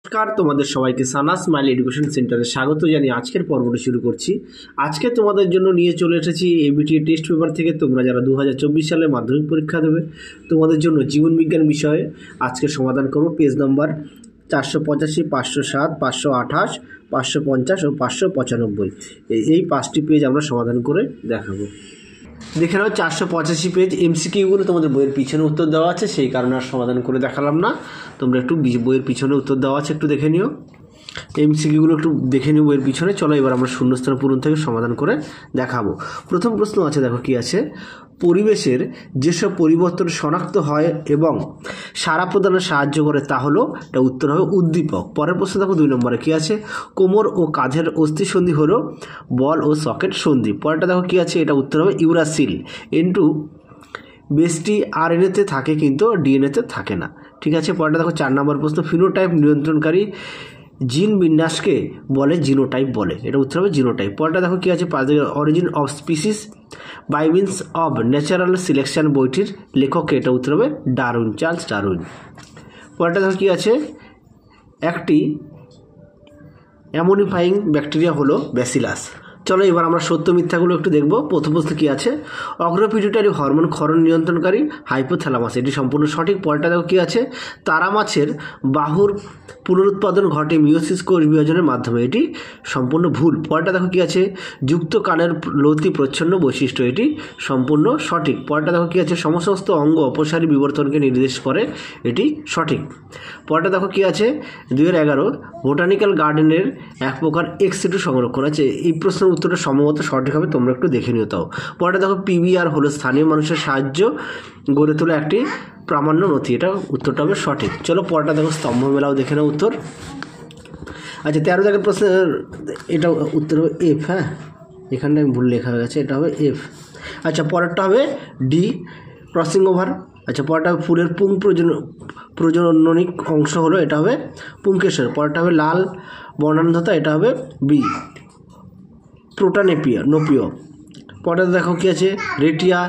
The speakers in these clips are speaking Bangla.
নমস্কার, তোমাদের সবাইকে সানা স্মাইল এডুকেশন সেন্টারে স্বাগত জানিয়ে আজকের পর্বটি শুরু করছি। আজকে তোমাদের জন্য নিয়ে চলে এসেছি এবিটি টেস্ট পেপার থেকে তোমরা যারা 2024 সালে মাধ্যমিক পরীক্ষা দেবে তোমাদের জন্য জীবন বিজ্ঞান বিষয়ে আজকে সমাধান করব। পেজ নম্বর 485, 507, 528, 550 ও 595 এই 5টি পেজ আমরা সমাধান করে দেখাবো। দেখে নাও 485 পেজ। এমসিকিউগুলো তোমাদের বইয়ের পিছনে উত্তর দেওয়া আছে, সেই কারণে আর সমাধান করে দেখালাম না। তোমরা একটু বইয়ের পিছনে উত্তর দেওয়া আছে, একটু দেখে নিও। এমসিকিউগুলো একটু দেখে নিও বইয়ের পিছনে। চলো এবার আমরা শূন্যস্থান পূরণ থেকে সমাধান করে দেখাবো। প্রথম প্রশ্ন আছে, দেখো কি আছে। পরিবেশের যেসব পরিবর্তন শনাক্ত হয় এবং সাড়া প্রদানে সাহায্য করে তা হলো, এটা উত্তর হবে উদ্দীপক। পরের প্রশ্ন দেখো 2 নম্বরে কি আছে। কোমর ও কাঁধের অস্থি সন্ধি হলো বল ও সকেট সন্ধি। পরেরটা দেখো কি আছে, এটা উত্তর হবে ইউরাসিল। ইনটু বেসটি আরএনএতে থাকে কিন্তু ডিএনএতে থাকে না। ঠিক আছে। পরেরটা দেখো 4 নম্বর প্রশ্ন। ফিনোটাইপ নিয়ন্ত্রণকারী জিন বিন্যাসকে বলে জিনোটাইপ বলে, এটা উত্তর হবে জিনোটাইপ। পরেরটা দেখো কি আছে। 5 origin of species by means of natural selection বইটির লেখককে, এটা উত্তর হবে ডারউইন, চার্লস ডারউইন। পরেরটা দেখো কি আছে। একটি অ্যামোনিফাইং ব্যাকটেরিয়া হলো ব্যাসিলাস। চলো এবার আমরা সত্য মিথ্যাগুলো একটু দেখব। প্রথম প্রশ্ন কি আছে। অগ্রপিটুইটারি হরমোন ক্ষরণ নিয়ন্ত্রণকারী হাইপোথ্যালামাস, এটি সম্পূর্ণ সঠিক। পরেরটা দেখো কি আছে। তারা মাছের বাহুর পুনরুৎপাদন ঘটে মিওসিস কোষ বিভাজনের মাধ্যমে, এটি সম্পূর্ণ ভুল। পরেরটা দেখো কি আছে। যুক্ত কানের লতি প্রচ্ছন্ন বৈশিষ্ট্য, এটি সম্পূর্ণ সঠিক। পরেরটা দেখো কি আছে। সমস্ত অঙ্গ অপসারী বিবর্তনকে নির্দেশ করে, এটি সঠিক। পরেরটা দেখো কি আছে। 2011 বোটানিক্যাল গার্ডেনের এক প্রকার এক্সিটু সংরক্ষণ আছে। এই প্রশ্নের উত্তরটা সম্ভবত সঠিক হবে, তোমরা একটু দেখে নিও তাও। পরেরটা দেখো। পিবিআর হলো স্থানীয় মানুষের সাহায্য গড়ে তোলা একটি প্রামাণ্য নথি, এটা উত্তরটা হবে সঠিক। চলো পরেরটা দেখো। স্তম্ভ মেলাও দেখে নাও উত্তর। আচ্ছা 13 দাগের প্রশ্নের এটা উত্তর হবে এফ। হ্যাঁ, এখানটা আমি ভুল লেখা হয়ে গেছে, এটা হবে এফ। আচ্ছা পরেরটা হবে ডি, ক্রসিং ওভার। আচ্ছা পরেরটা হবে ফুলের পুং প্রজননিক অংশ হলো, এটা হবে পুংকেশর। পরেরটা হবে লাল বর্ণান্ধতা, এটা হবে বি, নোপিও। পরেরটা দেখো কি আছে। রেটিয়া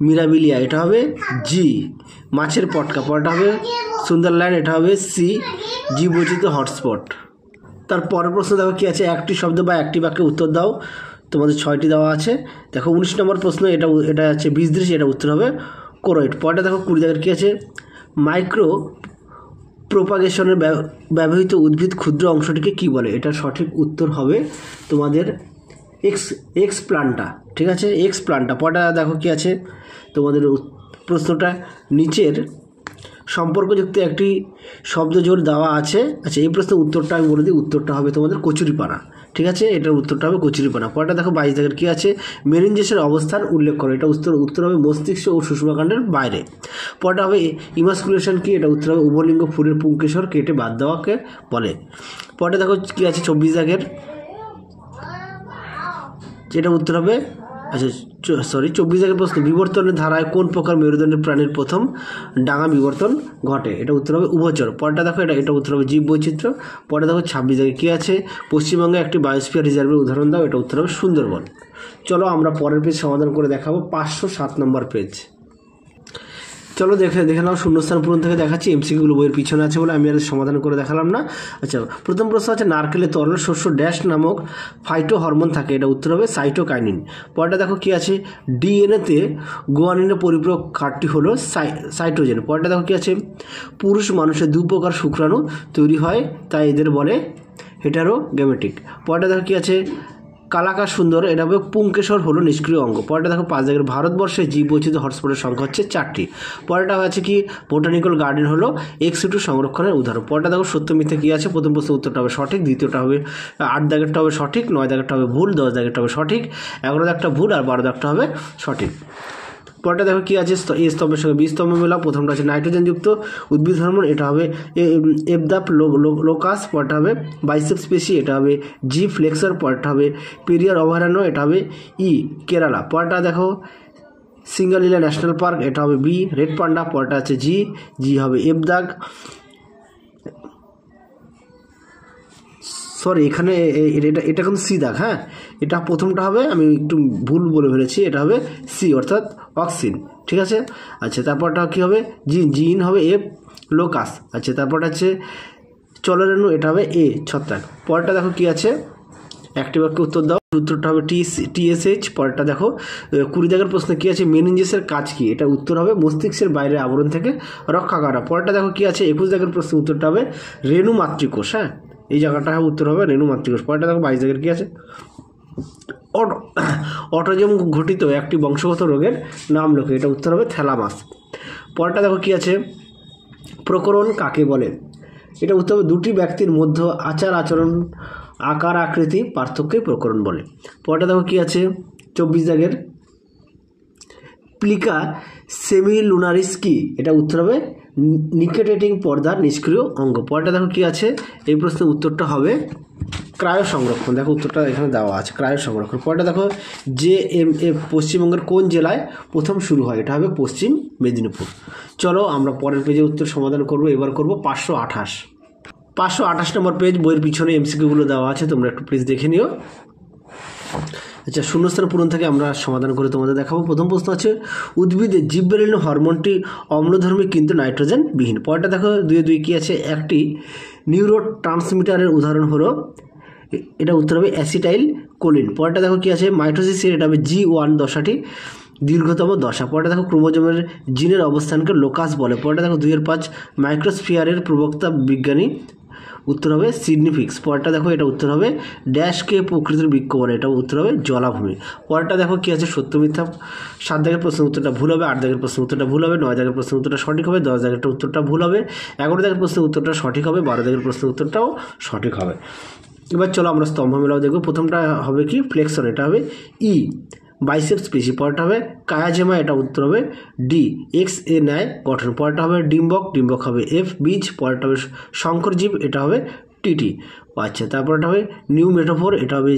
মিরাবিলিয়া, এটা হবে জি, মাছের পটকা। পরেরটা হবে সুন্দরল্যান্ড, এটা হবে সি, জীববৈচিত্র্য হটস্পট। তার পরের প্রশ্ন দেখো কি আছে। একটি শব্দ বা একটি বাক্যে উত্তর দাও। তোমাদের 6টি দেওয়া আছে। দেখো 19 নম্বর প্রশ্ন, এটা আছে বীজদৃশ, এটা উত্তর হবে কোরয়েড। পরেরটা দেখো 20 দাগের কি আছে। মাইক্রো প্রোপাগেশনের ব্যবহৃত উদ্ভিদ ক্ষুদ্র অংশটিকে কি বলে, এটা সঠিক উত্তর হবে তোমাদের এক্স প্লান্টা। ঠিক আছে, এক্স প্লান্টা। পরেরটা দেখো কি আছে। তোমাদের প্রশ্নটা নিচের সম্পর্কযুক্ত একটি শব্দজোড় দেওয়া আছে। আচ্ছা এই প্রশ্নের উত্তরটা আমি বলে দিই, উত্তরটা হবে তোমাদের কচুরিপানা। ঠিক আছে, এটার উত্তরটা হবে কচুরিপানা। পরেরটা দেখো 22 দাগের কী আছে। মেনিনজেসের অবস্থান উল্লেখ করো, এটা উত্তর হবে মস্তিষ্ক ও সুষমাকাণ্ডের বাইরে। পরেরটা হবে ইমাস্কুলেশন কি, এটা উত্তর হবে উভলিঙ্গ ফুলের পুংকেশর কেটে বাদ দেওয়াকে বলে। পরেরটা দেখো কী আছে 24 দাগের, যেটা উত্তর হবে 24 দাগের প্রশ্ন। বিবর্তনের ধারায় কোন প্রকার মেরুদণ্ডের প্রাণীর প্রথম ডাঙা বিবর্তন ঘটে, এটা উত্তর হবে উভচর। পরেরটা দেখো, এটা উত্তর হবে জীব বৈচিত্র্য। পরে দেখো 26 দাগে কী আছে। পশ্চিমবঙ্গে একটি বায়োস্ফিয়ার রিজার্ভের উদাহরণ দাও, এটা উত্তর হবে সুন্দরবন। চলো আমরা পরের পেজ সমাধান করে দেখাবো। 507 নম্বর পেজ। চলো দেখে নাও শূন্যস্থান পূরণ থেকে দেখাচ্ছি। এমসিকিউগুলো বইয়ের পিছনে আছে বলে আমি আর সমাধান করে দেখালাম না। আচ্ছা প্রথম প্রশ্ন আছে। নারকেলের তরল শস্য ড্যাশ নামক ফাইটো হরমোন থাকে, এটা উত্তর হবে সাইটোকাইনিন। পরেরটা দেখো কি আছে। ডিএনএতে গুয়ানিনের পরিপূরক কার্ডটি হলো সাইটোজেন। পরেরটা দেখো কি আছে। পুরুষ মানুষের 2 প্রকার শুক্রাণু তৈরি হয়, তাই এদের বলে হেটারোগ্যামেটিক। পরেরটা দেখো কি আছে। কালাকার সুন্দর, এটা হবে পুংকেশর হলো নিষ্ক্রিয় অঙ্গ। পরেরটা দেখো 5 দাগের। ভারতবর্ষে জীববৈচিত্র্য হটস্পটের সংখ্যা হচ্ছে 4টি। পরেরটা আছে কি। বোটানিক্যাল গার্ডেন হলো এক্সিটু সংরক্ষণের উদাহরণ। পরেরটা দেখো সত্য মিথ্যা কী আছে। প্রথম প্রশ্নের উত্তরটা হবে সঠিক, দ্বিতীয়টা হবে 8 দাগেরটা হবে সঠিক, 9 দাগেরটা হবে ভুল, 10 দাগেরটা হবে সঠিক, 11 দাগটা ভুল আর 12 দাগটা হবে সঠিক। পরেরটা দেখো কী আছে। এ স্তম্ভের সঙ্গে বি স্তম্ভ মেলা। প্রথমটা আছে নাইট্রোজেনযুক্ত উদ্ভিদ হরমোন, এটা হবে এফদাপ লোকাস। পরেরটা হবে বাইসেপস পেশি, এটা হবে জি ফ্লেক্সর। পরেরটা হবে পেরিয়ার অভয়ারণ্য, এটা হবে ই কেরালা। পরেরটা দেখো সিঙ্গালিলা ন্যাশনাল পার্ক, এটা হবে বি রেড পান্ডা। পরেরটা আছে জি হবে এফদাগ। সরি এখানে এটা কিন্তু সি দাগ। হ্যাঁ, এটা প্রথমটা হবে, আমি একটু ভুল বলে ফেলেছি, এটা হবে সি অর্থাৎ অক্সিন। ঠিক আছে। আচ্ছা তারপরটা কী হবে। জিন হবে এফ লোকাস। আচ্ছা তারপরটা হচ্ছে চলরেণু, এটা হবে এ ছত্রাক। পরেরটা দেখো কি আছে, একটি বাক্যে উত্তর দাও। উত্তরটা হবে TSH। পরেরটা দেখো 20 দাগের প্রশ্ন কি আছে, মেনিনজাসের কাজ কি? এটা উত্তর হবে মস্তিষ্কের বাইরের আবরণ থেকে রক্ষা করা। পরেরটা দেখো কি আছে, 21 দাগের প্রশ্ন উত্তরটা হবে রেণু মাতৃকোষ। হ্যাঁ, এই জায়গাটা উত্তর হবে রেণু মাতৃকোষ। পরেরটা দেখো 22 দাগের কি আছে, অটিজম ঘটিত একটি বংশগত রোগের নাম লেখো। এটা উত্তর হবে থ্যালামাস। পরেরটা দেখো কি আছে, প্রকরণ কাকে বলে? এটা উত্তর হবে দুটি ব্যক্তির মধ্যে আচার আচরণ আকার আকৃতি পার্থক্যই প্রকরণ বলে। পরেরটা দেখো কি আছে, 24 দাগের প্লিকা সেমিলুনারিস কি? এটা উত্তর হবে নিকেটেটিং পর্দার নিষ্ক্রিয় অঙ্গ। পরেরটা দেখো কি আছে, এই প্রশ্নের উত্তরটা হবে ক্রায়ো সংরক্ষণ। দেখো উত্তরটা এখানে দেওয়া আছে, ক্রায়ো সংরক্ষণ। পরেরটা দেখো JMF পশ্চিমবঙ্গের কোন জেলায় প্রথম শুরু হয়? এটা হবে পশ্চিম মেদিনীপুর। চলো আমরা পরের পেজে উত্তর সমাধান করব। এবার করব 528 নম্বর পেজ। বইয়ের পিছনে MCQগুলো দেওয়া আছে, তোমরা একটু প্লিজ দেখে নিও। আচ্ছা, শূন্যস্থান পূরণ থেকে আমরা সমাধান করে তোমাদের দেখাবো। প্রথম প্রশ্ন আছে, উদ্ভিদের জিবরেলিন হরমোনটি অম্লধর্মী কিন্তু নাইট্রোজেন বিহীন। পরেরটা দেখো 2 কি আছে, একটি নিউরো ট্রান্সমিটারের উদাহরণ হলো, এটা উত্তর হবে অ্যাসিটাইল কোলিন। পরেরটা দেখো কি আছে, মাইটোসিসের, এটা হবে G1 দশাটি দীর্ঘতম দশা। পরেরটা দেখো ক্রোমোজোমের জিনের অবস্থানকে লোকাস বলে। পরেরটা দেখো 2-5 মাইক্রোস্ফিয়ারের প্রবক্তা বিজ্ঞানী, উত্তর হবে সিডনি ফিক্স। পরেরটা দেখো, এটা উত্তর হবে ড্যাশকে প্রকৃতির বৃক্ষ বলে। এটা উত্তর হবে জলাভূমি। পরেরটা দেখো কি আছে, সত্য মিথ্যা। 7 দাগের প্রশ্ন উত্তরটা ভুল হবে, 8 দাগের প্রশ্ন উত্তরটা ভুল হবে, 9 দাগের প্রশ্ন উত্তরটা সঠিক হবে, 10 দাগের উত্তরটা ভুল হবে, 11 দাগের প্রশ্ন উত্তরটা সঠিক হবে, 12 দাগের প্রশ্ন উত্তরটাও সঠিক হবে। এবার চলো আমরা স্তম্ভ মেলাও দেখব। প্রথমটা হবে কি, ফ্লেক্সন, এটা হবে ই। বাইসেপস পেশি। পরেরটা হবে কায়াজেমা, এটা উত্তর হবে ডি। এক্স এ ন্যায় গঠন। পরেরটা হবে ডিম্বক, ডিম্বক হবে এফ। বীজ, পরেরটা হবে শঙ্করজীব, এটা হবে টিটি। আচ্ছা, তারপরটা হবে নিউ মেটাফোর, এটা হবে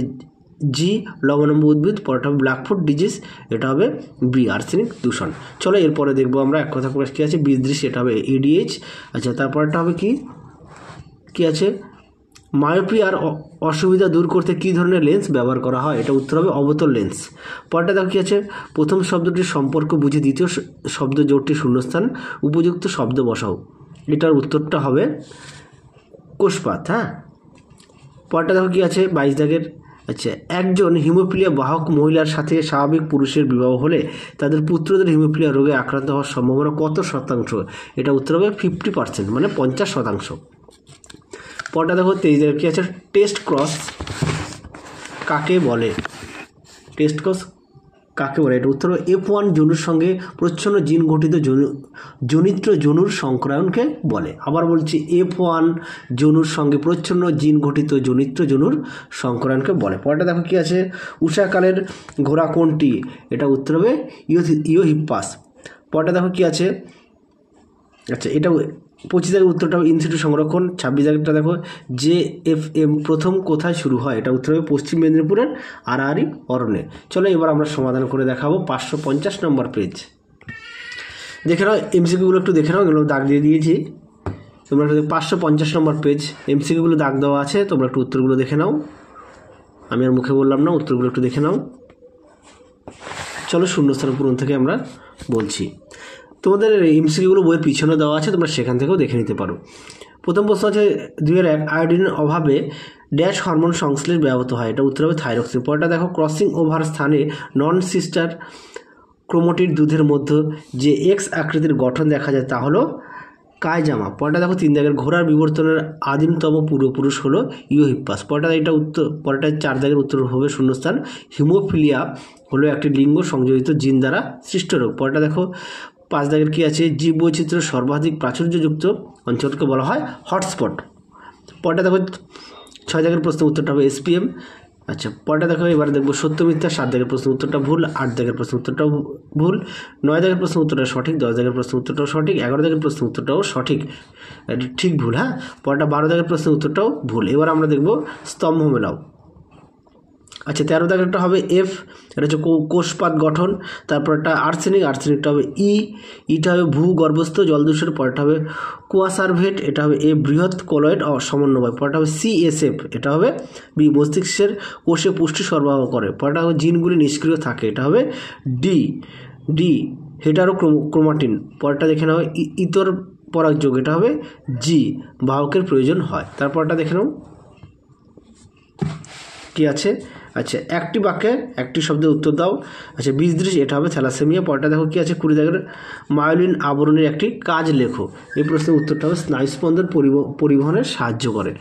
জি। লবণাম্ব উদ্ভিদ, পরেরটা হবে ব্ল্যাকফুট ডিজিজ, এটা হবে বি। আর্সেনিক দূষণ। চলো এরপরে দেখবো আমরা এক কথা প্রকাশ কী আছে, বীজ দৃশ্য, এটা হবে ADH। আচ্ছা, তারপরটা হবে কি আছে, মায়োপিয়ার অসুবিধা দূর করতে কী ধরনের লেন্স ব্যবহার করা হয়? এটা উত্তর হবে অবতল লেন্স। পরেরটা দেখো কী আছে, প্রথম শব্দটির সম্পর্ক বুঝে দ্বিতীয় শব্দ জোটটি শূন্যস্থান উপযুক্ত শব্দ বসাও। এটার উত্তরটা হবে কোষপাত। হ্যাঁ, পরেরটা দেখো কী আছে, 22 দাগের। আচ্ছা, একজন হিমোফিলিয়া বাহক মহিলার সাথে স্বাভাবিক পুরুষের বিবাহ হলে তাদের পুত্রদের হিমোফিলিয়া রোগে আক্রান্ত হওয়ার সম্ভাবনা কত শতাংশ? এটা উত্তর হবে 50%, মানে 50%। পরেরটা দেখো 23 দাগের কী আছে, টেস্ট ক্রস কাকে বলে? টেস্ট ক্রস কাকে বলে? এটা উত্তর F1 জনুর সঙ্গে প্রচ্ছন্ন জিন গঠিত জনিত্র জনুর সংক্রায়নকে বলে। আবার বলছি, F1 জনুর সঙ্গে প্রচ্ছন্ন জিন গঠিত জনিত্র জনুর সংক্রায়নকে বলে। পরেরটা দেখো কি আছে, উষাকালের ঘোড়া কোনটি? এটা উত্তর হবে ইওহিপ্পাস। পরেরটা দেখো কি আছে, আচ্ছা এটা 25 দাগের উত্তরটা হবে ইনসিটু সংরক্ষণ। 26 দাগেরটা দেখো, JFM প্রথম কোথায় শুরু হয়? এটা উত্তর হবে পশ্চিম মেদিনীপুরের আড়াআড়ি অরণ্যে। চলো এবার আমরা সমাধান করে দেখাবো। 550 নম্বর পেজ। দেখে নাও MCQগুলো, একটু দেখে নাও, এগুলো দাগ দিয়ে দিয়েছি তোমরা একটু। 550 নম্বর পেজ, MCQগুলো দাগ দেওয়া আছে, তোমরা একটু উত্তরগুলো দেখে নাও। আমি আর মুখে বললাম না, উত্তরগুলো একটু দেখে নাও। চলো শূন্যস্থান পূরণ থেকে আমরা বলছি। তোমাদের MCQগুলো বইয়ের পিছনে দেওয়া আছে, তোমরা সেখান থেকেও দেখে নিতে পারো। প্রথম প্রশ্ন আছে 2-1, আয়োডিনের অভাবে ড্যাশ হরমোন সংশ্লেষ ব্যাহত হয়? এটা উত্তর হবে থাইরক্সিন। পরেরটা দেখো, ক্রসিং ওভার স্থানে নন সিস্টার ক্রোমোটিড দুধের মধ্যে যে এক্স আকৃতির গঠন দেখা যায় তা হলো কায়জামা। পরেরটা দেখো 3 দাগের, ঘোড়ার বিবর্তনের আদিমতম পূর্বপুরুষ হলো ইওহিপ্পাস। পরেরটা এটা উত্তর, পরেরটা 4 দাগের উত্তর হবে শূন্যস্থান হিমোফিলিয়া হলো একটি লিঙ্গ সংযোজিত জিন দ্বারা সৃষ্ট রোগ। পরেরটা দেখো 5 দাগের কী আছে, জীববৈচিত্র্য সর্বাধিক প্রাচুর্যযুক্ত অঞ্চলকে বলা হয় হটস্পট। পরেরটা দেখো 6 দাগের প্রশ্ন উত্তরটা হবে SPM। আচ্ছা, পরেরটা দেখো, এবার দেখবো সত্য মিথ্যা। 7 দাগের প্রশ্ন উত্তরটা ভুল, 8 দাগের প্রশ্ন উত্তরটাও ভুল, 9 দাগের প্রশ্ন উত্তরটা সঠিক, 10 দাগের প্রশ্ন উত্তরটাও সঠিক, 11 দাগের প্রশ্ন উত্তরটাও সঠিক, ঠিক ভুল। হ্যাঁ, পরেরটা 12 দাগের প্রশ্ন উত্তরটাও ভুল। এবার আমরা দেখবো স্তম্ভ মেলাও। আচ্ছা, 13 দাগেরটা হবে F, এটা হচ্ছে কোষপাত গঠন। তারপরটা আর্সেনিক, আর্সেনিকটা হবে ই, ইটা হবে ভূগর্ভস্থ জলদূষণ। পরেরটা হবে কোয়াসারভেট, এটা হবে এ, বৃহৎ কলয়েড সমন্বয়। পরেরটা হবে CSF, এটা হবে বি, মস্তিষ্কের কোষে পুষ্টি সরবরাহ করে। পরেরটা হবে জিনগুলি নিষ্ক্রিয় থাকে, এটা হবে ডি, হেটারোক্রোমাটিন। পরেরটা দেখে নেওয়া ইতর পরাগযোগ, এটা হবে জি, বাহকের প্রয়োজন হয়। তারপরটা দেখে নাও কি আছে। আচ্ছা, একটি বাক্যে একটি শব্দের উত্তর দাও। আচ্ছা, 20 এটা হবে থ্যালাসেমিয়া। পরটা দেখো কি আছে, 20 দাগের মায়োলিন আবরণের একটি কাজ লেখো। এই প্রশ্নের উত্তরটা হবে স্নায়ুস্পন্দন পরিবহনে সাহায্য করে।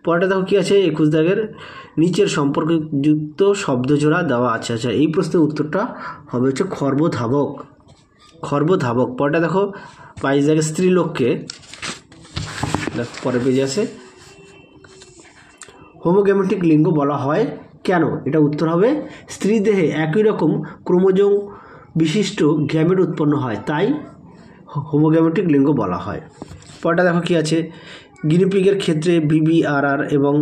পরটা দেখো কি আছে, 21 দাগের নিচের সম্পর্কযুক্ত শব্দজোড়া দেওয়া আছে। আচ্ছা, এই প্রশ্নের উত্তরটা হবে হচ্ছে খর্বধাবক। খর্বধাবক। পরটা দেখো 22 দাগের স্ত্রীলোককে, পরে পেজে আছে, হোমোগ্যামেটিক লিঙ্গ বলা হয় কেন? এটা উত্তর হবে স্ত্রী দেহে একই রকম ক্রোমোজোম বিশিষ্ট গ্যামেট উৎপন্ন হয়, তাই হোমোগ্যামেটিক লিঙ্গ বলা হয়। পরটা দেখো কি আছে, গিনিপিগের ক্ষেত্রে BBRR এবং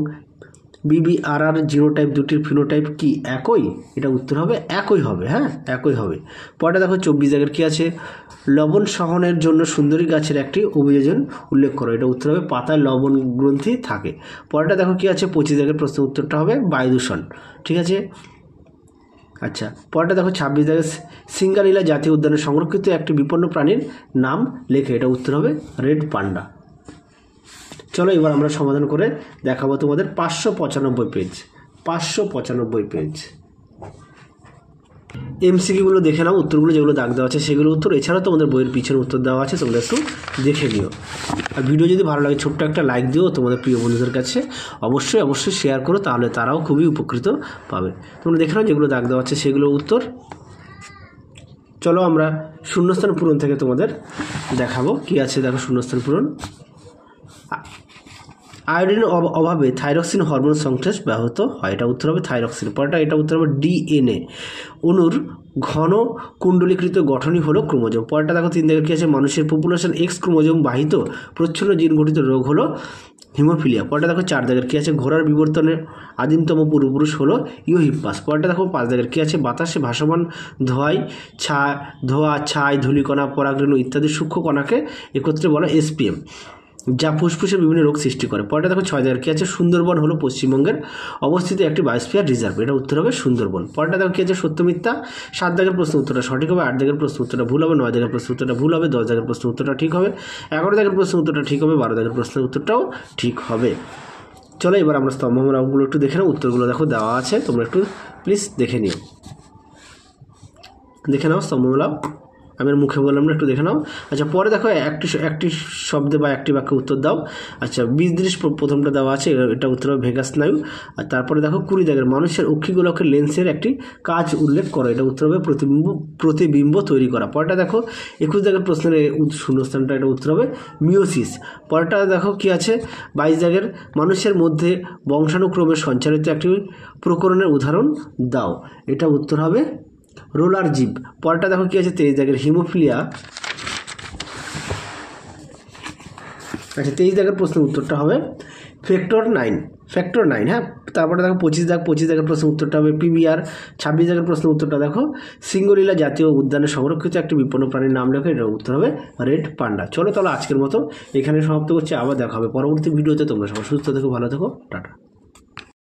BBRR জিনোটাইপ দুটির ফিনোটাইপ কি একই? এটা উত্তর হবে একই হবে, হ্যাঁ একই হবে। পরটা দেখো 24 দাগের কি আছে, লবণ সহনের জন্য সুন্দরী গাছের একটি অভিযোজন উল্লেখ করো। এটা উত্তর হবে পাতায় লবণ গ্রন্থি থাকে। পরটা দেখো কি আছে, 25 দাগের প্রশ্ন উত্তরটা হবে বায়ু দূষণ। ঠিক আছে। আচ্ছা, পরটা দেখো 26 দাগের সিঙ্গালিলা জাতীয় উদ্যানে সংরক্ষিত একটি বিপন্ন প্রাণীর নাম লেখে। এটা উত্তর হবে রেড পান্ডা। চলো এবার আমরা সমাধান করে দেখাবো তোমাদের 595 পেজ। 595 পেজ এমসিকিউগুলো দেখে নাও, উত্তরগুলো যেগুলো দাগ দেওয়া আছে সেগুলো উত্তর। এছাড়াও তোমাদের বইয়ের পিছনে উত্তর দেওয়া আছে, তোমরা একটু দেখে নিও। আর ভিডিও যদি ভালো লাগে ছোট্ট একটা লাইক দিও, তোমাদের প্রিয় বন্ধুদের কাছে অবশ্যই শেয়ার করো, তাহলে তারাও খুবই উপকৃত পাবে। তোমরা দেখে নাও যেগুলো দাগ দেওয়া আছে সেগুলো উত্তর। চলো আমরা শূন্যস্থান পূরণ থেকে তোমাদের দেখাবো কি আছে। দেখো শূন্যস্থান পূরণ, আয়োডিনের অভাবে থাইরক্সিন হরমোন সংশ্লেষ ব্যাহত হয়। এটা উত্তর হবে থাইরক্সিন। পরটা এটা উত্তর হবে DNA অণুর ঘন কুণ্ডলীকৃত গঠনই হলো ক্রোমোজোম। পরটা দেখো 3 দাগের কি আছে, মানুষের পপুলেশন X ক্রোমোজোম বাহিত প্রচ্ছন্ন জিন গঠিত রোগ হলো হিমোফিলিয়া। পরটা দেখো 4 দাগের কি আছে, ঘোড়ার বিবর্তনের আদিমতম পূর্বপুরুষ হলো ইউহিপাস। পরটা দেখো 5 দাগের কি আছে, বাতাসে ভাসমান ধোঁয়া, ছাই, ধূলিকণা, পরাগরেণু ইত্যাদি সূক্ষ্ম কণাকে একত্রে বলা SPM, যা ফুসফুসে বিভিন্ন রোগ সৃষ্টি করে। পরটা দেখো 6 দাগের কি আছে, সুন্দরবন হলো পশ্চিমবঙ্গের অবস্থিত একটি বায়োস্ফিয়ার রিজার্ভ। এটা উত্তর হবে সুন্দরবন। পরটা দেখো কি আছে, সত্য মিথ্যা। 7 দাগের প্রশ্ন উত্তরটা সঠিক হবে, 8 দাগের প্রশ্ন উত্তরটা ভুল হবে, 9 দাগের প্রশ্ন উত্তরটা ভুল হবে, 10 দাগের প্রশ্ন উত্তরটা ঠিক হবে, 11 দাগের প্রশ্ন উত্তরটা ঠিক হবে, 12 দাগের প্রশ্ন উত্তরটাও ঠিক হবে। চলো এবার আমরা স্তম্ভমূলকগুলো একটু দেখে নাও। উত্তরগুলো দেখো দেওয়া আছে, তোমরা একটু প্লিজ দেখে নিও। দেখে নাও স্তম্ভমূলক, আমি মুখে বললাম না, একটু দেখে নাও। আচ্ছা, পরে দেখো একটি শব্দে বা একটি বাক্যে উত্তর দাও। আচ্ছা, 20 প্রথমটা দেওয়া আছে, এটা উত্তর হবে ভেগাস স্নায়ু। আর তারপরে দেখো 20 দাগের মানুষের অক্ষিগোলকের লেন্সের একটি কাজ উল্লেখ করো। এটা উত্তর হবে প্রতিবিম্ব তৈরি করা। পরেটা দেখো 21 দাগের প্রশ্নের শূন্যস্থানটা, এটা উত্তর হবে মিওসিস। পরেরটা দেখো কি আছে, 22 দাগের মানুষের মধ্যে বংশানুক্রমে সঞ্চারিত একটি প্রকরণের উদাহরণ দাও। এটা উত্তর হবে রোলার জীব। পরটা দেখো কি আছে, 23 দাগের হিমোফিলিয়া। আচ্ছা, 23 দাগের প্রশ্নের উত্তরটা হবে ফ্যাক্টর 9। হ্যাঁ, তারপরে দেখো 25 দাগের প্রশ্নের উত্তরটা হবে PBR। 26 দাগের প্রশ্নের উত্তরটা দেখো সিঙ্গলিলা জাতীয় উদ্যানে সংরক্ষিত একটি বিপন্ন প্রাণীর নাম লেখো। এটার উত্তর হবে রেড পান্ডা। চলো তাহলে আজকের মতো এখানে সমাপ্ত করছি, আবার দেখা হবে পরবর্তী ভিডিওতে। তোমরা সবাই সুস্থ থেকো, ভালো থেকো, টাটা।